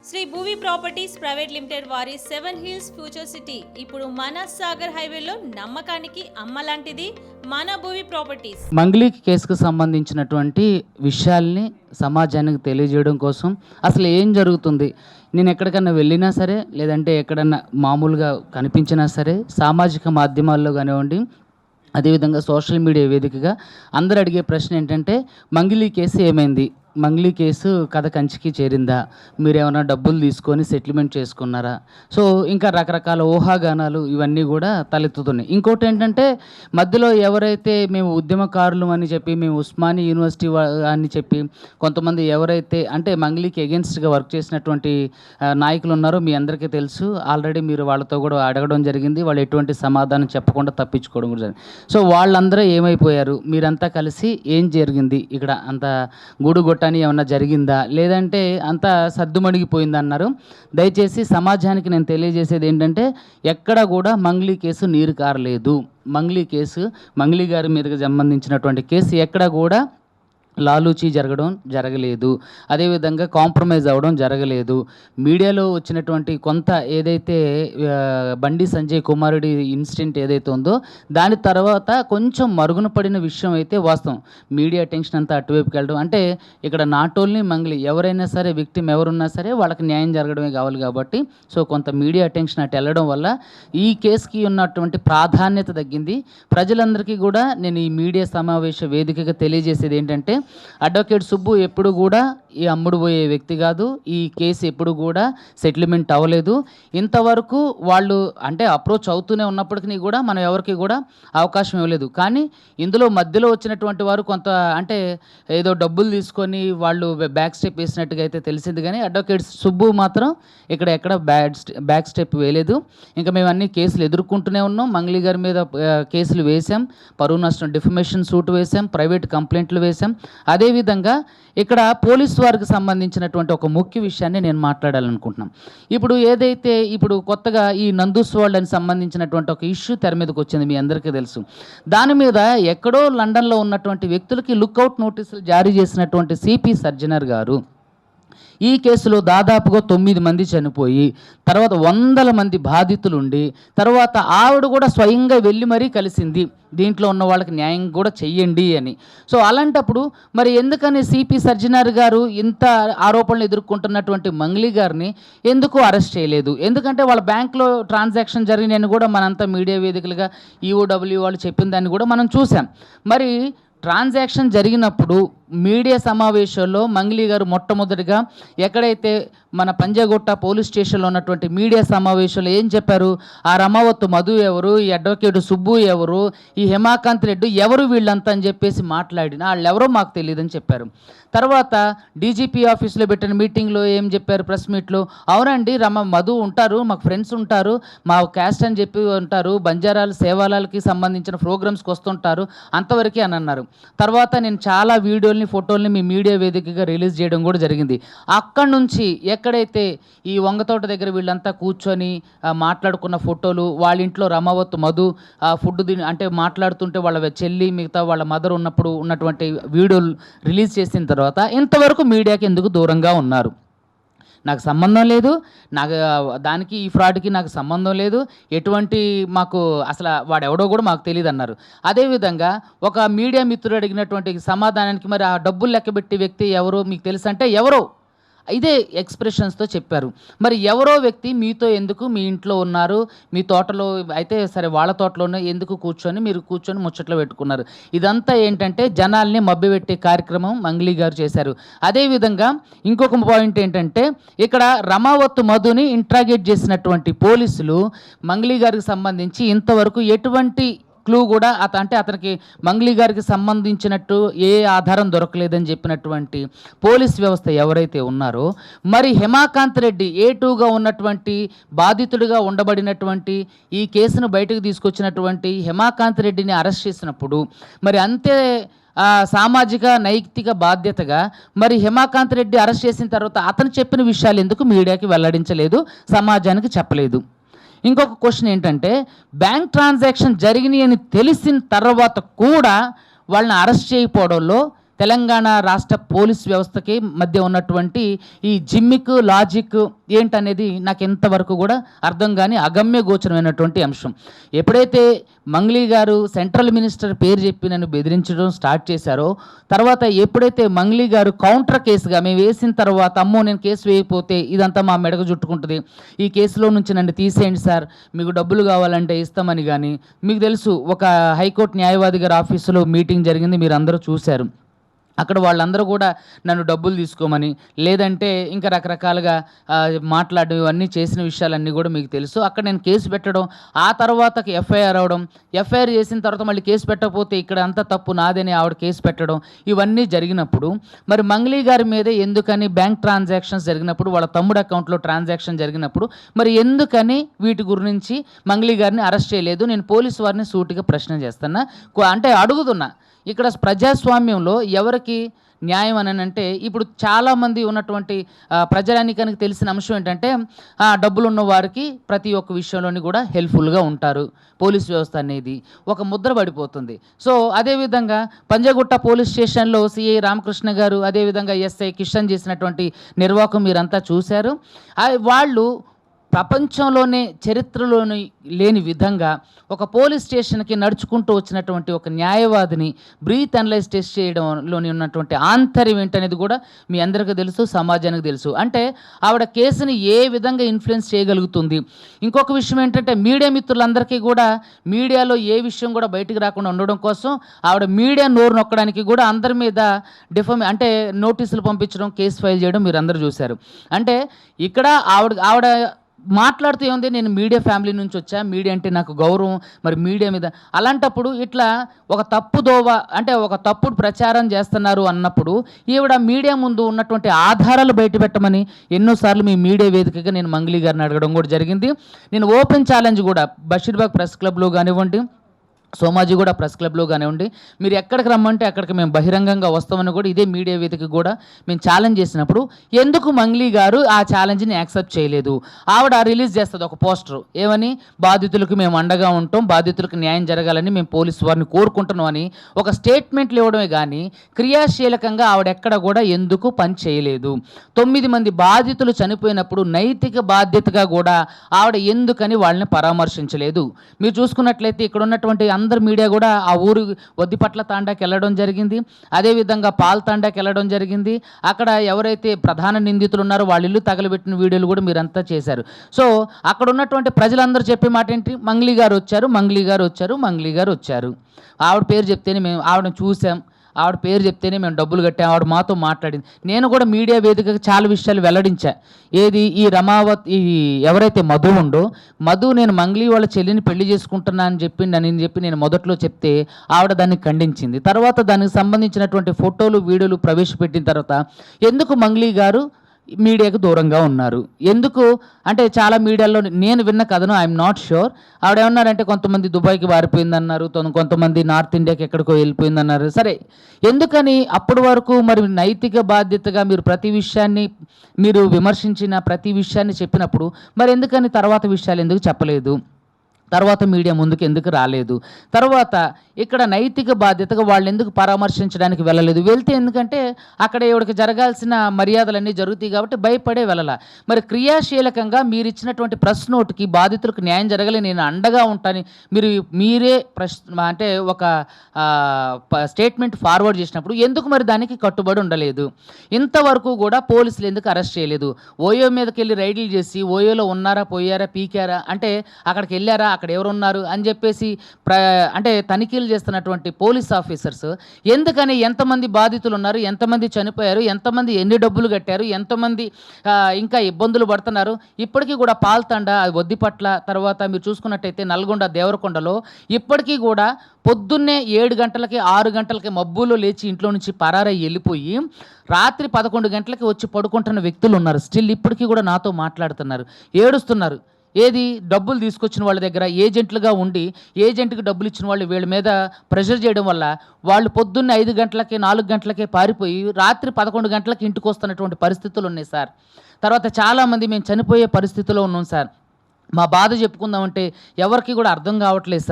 Shri Bhuvi Properties Private Limited వారి 7 hills future city ఇప్పుడు మన సాగర్ హైవేలో నమ్మకానికి అమ్మలాంటిది మన భూవి ప్రాపర్టీస్. మంగ్లీ కేసుకు సంబంధించినటువంటి విషయాల్ని సమాజానికి తెలియజేయడం కోసం అసలు ఏం జరుగుతుంది, నేను ఎక్కడికన్నా వెళ్ళినా సరే లేదంటే ఎక్కడన్నా మామూలుగా కనిపించినా సరే సామాజిక మాధ్యమాల్లో కానివ్వండి, అదేవిధంగా సోషల్ మీడియా వేదికగా అందరూ అడిగే ప్రశ్న ఏంటంటే మంగ్లీ కేసు ఏమైంది, మంగ్లీ కేసు కథ కంచికి చేరిందా, మీరు ఏమైనా డబ్బులు తీసుకొని సెటిల్మెంట్ చేసుకున్నారా, సో ఇంకా రకరకాల ఊహాగానాలు ఇవన్నీ కూడా తలెత్తుతున్నాయి. ఇంకోటి ఏంటంటే మధ్యలో ఎవరైతే మేము ఉద్యమకారులు అని చెప్పి మేము ఉస్మానియా యూనివర్సిటీ అని చెప్పి కొంతమంది ఎవరైతే అంటే మంగ్లీకి ఎగెన్స్ట్గా వర్క్ చేసినటువంటి నాయకులు ఉన్నారో మీ అందరికీ తెలుసు. ఆల్రెడీ మీరు వాళ్ళతో కూడా అడగడం జరిగింది, వాళ్ళు ఎటువంటి సమాధానం చెప్పకుండా తప్పించుకోవడం కూడా జరిగింది. సో వాళ్ళందరూ ఏమైపోయారు, మీరంతా కలిసి ఏం జరిగింది, ఇక్కడ అంత గూడుగొట్ట అని ఏమన్నా జరిగిందా లేదంటే అంతా సర్దుమణిగిపోయిందా అన్నారు. దయచేసి సమాజానికి నేను తెలియజేసేది ఏంటంటే ఎక్కడ కూడా మంగ్లీ కేసు నీరు కారలేదు. మంగ్లీ కేసు మంగ్లీ గారి మీదకి సంబంధించినటువంటి కేసు ఎక్కడ కూడా లాలూచీ జరగలేదు, అదేవిధంగా కాంప్రమైజ్ అవ్వడం జరగలేదు. మీడియాలో వచ్చినటువంటి కొంత ఏదైతే బండి సంజయ్ కుమారుడి ఇన్సిడెంట్ ఏదైతే ఉందో దాని తర్వాత కొంచెం మరుగున పడిన విషయం అయితే వాస్తవం. మీడియా అటెన్షన్ అంతా అటువైపుకి వెళ్ళడం అంటే ఇక్కడ నాట్ ఓన్లీ మంగ్లీ, ఎవరైనా సరే విక్టిమ్ ఎవరున్నా సరే వాళ్ళకి న్యాయం జరగడమే కావాలి కాబట్టి సో కొంత మీడియా అటెన్షన్ అటు వెళ్ళడం వల్ల ఈ కేసుకి ఉన్నటువంటి ప్రాధాన్యత తగ్గింది. ప్రజలందరికీ కూడా నేను ఈ మీడియా సమావేశ వేదికగా తెలియజేసేది ఏంటంటే అడ్వకేట్ సుబ్బు ఎప్పుడు కూడా ఈ అమ్ముడు పోయే వ్యక్తి కాదు. ఈ కేసు ఎప్పుడు కూడా సెటిల్మెంట్ అవ్వలేదు. ఇంతవరకు వాళ్ళు అంటే అప్రోచ్ అవుతూనే ఉన్నప్పటికీ కూడా మనం ఎవరికి కూడా అవకాశం ఇవ్వలేదు. కానీ ఇందులో మధ్యలో వచ్చినటువంటి వారు కొంత అంటే ఏదో డబ్బులు తీసుకొని వాళ్ళు బ్యాక్ స్టెప్ వేసినట్టుగా అయితే తెలిసింది. కానీ అడ్వకేట్ సుబ్బు మాత్రం ఇక్కడ ఎక్కడ బ్యాక్ స్టెప్ వేయలేదు. ఇంకా మేము అన్ని కేసులు ఎదుర్కొంటూనే ఉన్నాం. మంగ్లీ గారి మీద కేసులు వేసాం, పరువు నష్టం డిఫమేషన్ సూట్ వేసాం, ప్రైవేట్ కంప్లైంట్లు వేసాం. అదేవిధంగా ఇక్కడ పోలీసు వారికి సంబంధించినటువంటి ఒక ముఖ్య విషయాన్ని నేను మాట్లాడాలనుకుంటున్నాను. ఇప్పుడు ఏదైతే ఇప్పుడు కొత్తగా ఈ నందూస్ వరల్డ్ అని సంబంధించినటువంటి ఒక ఇష్యూ తెర మీదకి వచ్చింది, మీ అందరికీ తెలుసు. దాని మీద ఎక్కడో లండన్లో ఉన్నటువంటి వ్యక్తులకి లుక్అవుట్ నోటీసులు జారీ చేసినటువంటి సిపి సర్జనర్ గారు ఈ కేసులో దాదాపుగా 9 మంది చనిపోయి తర్వాత 100 మంది బాధితులు ఉండి తర్వాత ఆవిడ కూడా స్వయంగా వెళ్ళి మరీ కలిసింది, దీంట్లో ఉన్న వాళ్ళకి న్యాయం కూడా చెయ్యండి అని. సో అలాంటప్పుడు మరి ఎందుకని సిపి సర్జనర్ గారు ఇంత ఆరోపణలు ఎదుర్కొంటున్నటువంటి మంగ్లీ గారిని ఎందుకు అరెస్ట్ చేయలేదు? ఎందుకంటే వాళ్ళ బ్యాంక్లో ట్రాన్సాక్షన్ జరిగినని కూడా మనంతా మీడియా వేదికలుగా ఈఓడబ్ల్యూ వాళ్ళు చెప్పిన దాన్ని కూడా మనం చూసాం. మరి ట్రాన్సాక్షన్ జరిగినప్పుడు మీడియా సమావేశంలో మంగ్లీ గారు మొట్టమొదటిగా ఎక్కడైతే మన పంజాగుట్ట పోలీస్ స్టేషన్లో ఉన్నటువంటి మీడియా సమావేశంలో ఏం చెప్పారు, ఆ రమావత్తు మధు ఎవరు, ఈ అడ్వకేట్ సుబ్బు ఎవరు, ఈ హేమాకాంత్ రెడ్డి ఎవరు వీళ్ళంతా అని చెప్పేసి మాట్లాడిన వాళ్ళు ఎవరో మాకు తెలియదని చెప్పారు. తర్వాత డీజీపీ ఆఫీస్లో పెట్టిన మీటింగ్లో ఏం చెప్పారు, ప్రెస్ మీట్లో, అవునండి మధు ఉంటారు, మాకు ఫ్రెండ్స్ ఉంటారు, మా క్యాస్ట్ అని చెప్పి ఉంటారు, బంజారాలు సేవాలకి సంబంధించిన ప్రోగ్రామ్స్కి వస్తుంటారు, అంతవరకే అని అన్నారు. తర్వాత నేను చాలా వీడియోలు ఫోటోల్ని మీ మీడియా వేదికగా రిలీజ్ చేయడం కూడా జరిగింది. అక్కడి నుంచి ఎక్కడైతే ఈ వంగతోట దగ్గర వీళ్ళంతా కూర్చొని మాట్లాడుకున్న ఫోటోలు, వాళ్ళ ఇంట్లో రమావత్ మధు ఫుడ్ అంటే మాట్లాడుతుంటే వాళ్ళ చెల్లి మిగతా వాళ్ళ మదర్ ఉన్నప్పుడు ఉన్నటువంటి వీడియోలు రిలీజ్ చేసిన తర్వాత ఇంతవరకు మీడియాకి ఎందుకు దూరంగా ఉన్నారు? నాకు సంబంధం లేదు, నాకు దానికి ఈ ఫ్రాడ్కి నాకు సంబంధం లేదు, ఎటువంటి మాకు అసలు వాడెవడో కూడా మాకు తెలియదు అన్నారు. అదేవిధంగా ఒక మీడియా మిత్రుడు అడిగినటువంటి సమాధానానికి మరి ఆ డబ్బులు లెక్కబెట్టే వ్యక్తి ఎవరో మీకు తెలుసు అంటే ఎవరో ఇదే ఎక్స్ప్రెషన్స్తో చెప్పారు. మరి ఎవరో వ్యక్తి మీతో ఎందుకు మీ ఇంట్లో ఉన్నారు, మీ తోటలో అయితే సరే వాళ్ళ తోటలోనే ఎందుకు మీరు కూర్చొని ముచ్చట్లో పెట్టుకున్నారు? ఇదంతా ఏంటంటే జనాల్ని మభ్యపెట్టే కార్యక్రమం మంగ్లీ గారు చేశారు. అదేవిధంగా ఇంకొక పాయింట్ ఏంటంటే ఇక్కడ రమావత్ మధుని ఇంట్రాగేట్ చేసినటువంటి పోలీసులు మంగ్లీ గారికి సంబంధించి ఇంతవరకు ఎటువంటి క్లూ కూడా అంటే అతనికి మంగ్లీ గారికి సంబంధించినట్టు ఏ ఆధారం దొరకలేదని చెప్పినటువంటి పోలీస్ వ్యవస్థ ఎవరైతే ఉన్నారో మరి హేమాకాంత్ రెడ్డి A2గా ఉన్నటువంటి బాధితుడిగా ఉండబడినటువంటి ఈ కేసును బయటకు తీసుకొచ్చినటువంటి హేమాకాంత్ రెడ్డిని అరెస్ట్ చేసినప్పుడు మరి అంతే సామాజిక నైతిక బాధ్యతగా మరి హేమాకాంత్ రెడ్డి అరెస్ట్ చేసిన తర్వాత అతను చెప్పిన విషయాలు ఎందుకు మీడియాకి వెల్లడించలేదు, సమాజానికి చెప్పలేదు? ఇంకొక క్వశ్చన్ ఏంటంటే బ్యాంక్ ట్రాన్సాక్షన్ జరిగినాయి అని తెలిసిన తర్వాత కూడా వాళ్ళని అరెస్ట్ చేయకపోవడంలో తెలంగాణ రాష్ట్ర పోలీస్ వ్యవస్థకి మధ్య ఉన్నటువంటి ఈ జిమ్మిక్ లాజిక్ ఏంటనేది నాకు ఎంతవరకు కూడా అర్థం కాని అగమ్య గోచరమైనటువంటి అంశం. ఎప్పుడైతే మంగ్లీ గారు సెంట్రల్ మినిస్టర్ పేరు చెప్పి నన్ను బెదిరించడం స్టార్ట్ చేశారో, తర్వాత ఎప్పుడైతే మంగ్లీ గారు కౌంటర్ కేసుగా మేము వేసిన తర్వాత, అమ్మో నేను కేసు వేయకపోతే ఇదంతా మా మెడకు చుట్టుకుంటుంది, ఈ కేసులో నుంచి నన్ను తీసేయండి సార్, మీకు డబ్బులు కావాలంటే ఇస్తామని. కానీ మీకు తెలుసు, ఒక హైకోర్టు న్యాయవాది గారి ఆఫీసులో మీటింగ్ జరిగింది, మీరు అందరూ చూశారు. అక్కడ వాళ్ళందరూ కూడా నన్ను డబ్బులు తీసుకోమని, లేదంటే ఇంకా రకరకాలుగా మాట్లాడడం, ఇవన్నీ చేసిన విషయాలన్నీ కూడా మీకు తెలుసు. అక్కడ నేను కేసు పెట్టడం, ఆ తర్వాత ఎఫ్ఐఆర్ అవడం, ఎఫ్ఐఆర్ చేసిన తర్వాత మళ్ళీ కేసు పెట్టకపోతే ఇక్కడ అంతా తప్పు నాదని ఆవిడ కేసు పెట్టడం, ఇవన్నీ జరిగినప్పుడు మరి మంగ్లీ గారి మీదే ఎందుకని బ్యాంక్ ట్రాన్సాక్షన్స్ జరిగినప్పుడు, వాళ్ళ తమ్ముడు అకౌంట్లో ట్రాన్సాక్షన్ జరిగినప్పుడు మరి ఎందుకని వీటి గురించి మంగ్లీ గారిని అరెస్ట్ చేయలేదు? నేను పోలీసు వారిని సూటిగా ప్రశ్న చేస్తున్నా, అంటే అడుగుతున్నా. ఇక్కడ ప్రజాస్వామ్యంలో ఎవరికి న్యాయం అని అంటే, ఇప్పుడు చాలామంది ఉన్నటువంటి ప్రజానీకానికి తెలిసిన అంశం ఏంటంటే, డబ్బులు ఉన్న వారికి ప్రతి ఒక్క విషయంలోని కూడా హెల్ప్ఫుల్గా ఉంటారు. పోలీస్ వ్యవస్థ అనేది ఒక ముద్ర పడిపోతుంది. సో అదేవిధంగా పంజగుట్ట పోలీస్ స్టేషన్లో సిఐ రామకృష్ణ గారు, అదేవిధంగా ఎస్ఐ కిషన్ చేసినటువంటి నిర్వాహకం మీరంతా చూశారు. వాళ్ళు ప్రపంచంలోనే చరిత్రలోని లేని విధంగా ఒక పోలీస్ స్టేషన్కి నడుచుకుంటూ వచ్చినటువంటి ఒక న్యాయవాదిని బ్రీత్ అనలైజ్ టెస్ట్ చేయడంలోని ఉన్నటువంటి ఆంతర్యం ఏంటనేది కూడా మీ అందరికీ తెలుసు, సమాజానికి తెలుసు. అంటే ఆవిడ కేసుని ఏ విధంగా ఇన్ఫ్లుయెన్స్ చేయగలుగుతుంది. ఇంకొక విషయం ఏంటంటే, మీడియా మిత్రులందరికీ కూడా మీడియాలో ఏ విషయం కూడా బయటికి రాకుండా ఉండడం కోసం ఆవిడ మీడియా నోరు నొక్కడానికి కూడా అందరి మీద అంటే నోటీసులు పంపించడం, కేసు ఫైల్ చేయడం మీరు అందరూ చూశారు. అంటే ఇక్కడ ఆవిడ మాట్లాడుతూ ఏముంది, నేను మీడియా ఫ్యామిలీ నుంచి వచ్చా, మీడియా అంటే నాకు గౌరవం, మరి మీడియా మీద అలాంటప్పుడు ఇట్లా ఒక తప్పుదోవ, అంటే ఒక తప్పుడు ప్రచారం చేస్తున్నారు అన్నప్పుడు ఈవిడ మీడియా ముందు ఉన్నటువంటి ఆధారాలు బయటపెట్టమని ఎన్నోసార్లు మీ మీడియా వేదికగా నేను మంగ్లీ గారిని అడగడం కూడా జరిగింది. నేను ఓపెన్ ఛాలెంజ్ కూడా బషీర్బాగ్ ప్రెస్ క్లబ్లో కానివ్వండి, సోమాజిగూడ ప్రెస్ క్లబ్లో కానివ్వండి, మీరు ఎక్కడికి రమ్మంటే అక్కడికి మేము బహిరంగంగా వస్తామని కూడా ఇదే మీడియా వేదిక కూడా మేము ఛాలెంజ్ చేసినప్పుడు ఎందుకు మంగ్లీ గారు ఆ ఛాలెంజ్ని యాక్సెప్ట్ చేయలేదు? ఆవిడ రిలీజ్ చేస్తుంది ఒక పోస్టర్, ఏమని, బాధితులకు మేము అండగా ఉంటాం, బాధితులకు న్యాయం జరగాలని మేము పోలీసు వారిని కోరుకుంటున్నాం అని ఒక స్టేట్మెంట్లు ఇవ్వడమే కానీ క్రియాశీలకంగా ఆవిడ ఎక్కడ కూడా ఎందుకు పని చేయలేదు? 9 మంది బాధితులు చనిపోయినప్పుడు నైతిక బాధ్యతగా కూడా ఆవిడ ఎందుకని వాళ్ళని పరామర్శించలేదు? మీరు చూసుకున్నట్లయితే ఇక్కడ ఉన్నటువంటి అందరు మీడియా కూడా ఆ ఊరు వద్దిపట్ల తాండాకి వెళ్ళడం జరిగింది, అదేవిధంగా పాల్ తాండాకి వెళ్ళడం జరిగింది. అక్కడ ఎవరైతే ప్రధాన నిందితులు ఉన్నారో వాళ్ళ ఇల్లు తగలబెట్టిన వీడియోలు కూడా మీరంతా చేశారు. సో అక్కడ ఉన్నటువంటి ప్రజలందరూ చెప్పే మాట ఏంటి, మంగ్లీ గారు వచ్చారు, మంగ్లీ గారు వచ్చారు, మంగ్లీ గారు వచ్చారు. ఆవిడ పేరు చెప్తేనే మేము ఆవిడని చూసాం, ఆవిడ పేరు చెప్తేనే మేము డబ్బులు కట్టాం, ఆవిడ మాతో మాట్లాడింది. నేను కూడా మీడియా వేదికగా చాలా విషయాలు వెల్లడించా. ఏది, ఈ రమావతి, ఈ ఎవరైతే మధు ఉందో, మధు నేను మంగ్లీ వాళ్ళ చెల్లిని పెళ్లి చేసుకుంటున్నా అని చెప్పి నేను మొదట్లో చెప్తే ఆవిడ దాన్ని ఖండించింది. తర్వాత దానికి సంబంధించినటువంటి ఫోటోలు, వీడియోలు ప్రవేశపెట్టిన తర్వాత ఎందుకు మంగ్లీ గారు మీడియాకు దూరంగా ఉన్నారు? ఎందుకు అంటే చాలా మీడియాలో నేను విన్న కథను ఐఎమ్ నాట్ ష్యూర్. ఆవిడ ఏమన్నారంటే, కొంతమంది దుబాయ్కి పారిపోయిందన్నారు, కొంతమంది నార్త్ ఇండియాకి ఎక్కడికో వెళ్ళిపోయిందన్నారు. సరే, ఎందుకని అప్పటి వరకు మరి నైతిక బాధ్యతగా మీరు ప్రతి విషయాన్ని మీరు విమర్శించిన ప్రతి విషయాన్ని చెప్పినప్పుడు మరి ఎందుకని తర్వాత విషయాలు ఎందుకు చెప్పలేదు? తర్వాత మీడియా ముందుకు ఎందుకు రాలేదు? తర్వాత ఇక్కడ నైతిక బాధ్యతగా వాళ్ళు ఎందుకు పరామర్శించడానికి వెళ్ళలేదు? వెళ్తే ఎందుకంటే అక్కడ ఎవరికి జరగాల్సిన మర్యాదలన్నీ జరుగుతాయి కాబట్టి భయపడే వెళ్ళాల. మరి క్రియాశీలకంగా మీరు ఇచ్చినటువంటి ప్రెస్ నోట్కి బాధితులకు న్యాయం జరగలే, నేను అండగా ఉంటాను మీరే అంటే ఒక స్టేట్మెంట్ ఫార్వర్డ్ చేసినప్పుడు ఎందుకు మరి దానికి కట్టుబడి ఉండలేదు? ఇంతవరకు కూడా పోలీసులు ఎందుకు అరెస్ట్ చేయలేదు? ఓయో మీదకి వెళ్ళి రైడ్లు చేసి ఓయోలో ఉన్నారా, పోయారా, పీకారా, అంటే అక్కడికి వెళ్ళారా, అక్కడ ఎవరు ఉన్నారు అని చెప్పేసి అంటే తనిఖీలు చేస్తున్నటువంటి పోలీస్ ఆఫీసర్స్ ఎందుకని ఎంతమంది బాధితులు ఉన్నారు, ఎంతమంది చనిపోయారు, ఎంతమంది ఎన్ని డబ్బులు కట్టారు, ఎంతమంది ఇంకా ఇబ్బందులు పడుతున్నారు, ఇప్పటికీ కూడా పాల్తండ, వద్దిపట్ల, తర్వాత మీరు చూసుకున్నట్టయితే నల్గొండ, దేవరకొండలో ఇప్పటికీ కూడా పొద్దున్నే 7 గంటలకి 6 గంటలకి మబ్బులో లేచి ఇంట్లో నుంచి పరారై వెళ్ళిపోయి రాత్రి 11 గంటలకి వచ్చి పడుకుంటున్న వ్యక్తులు ఉన్నారు. స్టిల్ ఇప్పటికీ కూడా నాతో మాట్లాడుతున్నారు, ఏడుస్తున్నారు. ఏది, డబ్బులు తీసుకొచ్చిన వాళ్ళ దగ్గర ఏజెంట్లుగా ఉండి ఏజెంట్కి డబ్బులు ఇచ్చిన వాళ్ళు వీళ్ళ మీద ప్రెషర్ చేయడం వల్ల వాళ్ళు పొద్దున్న 5 గంటలకే 4 గంటలకే పారిపోయి రాత్రి 11 గంటలకి ఇంటికి వస్తున్నటువంటి పరిస్థితులు ఉన్నాయి సార్. తర్వాత చాలామంది మేము చనిపోయే పరిస్థితిలో ఉన్నాం సార్. మా బాధ చెప్పుకుందామంటే ఎవరికి కూడా అర్థం కావట్లేదు సార్.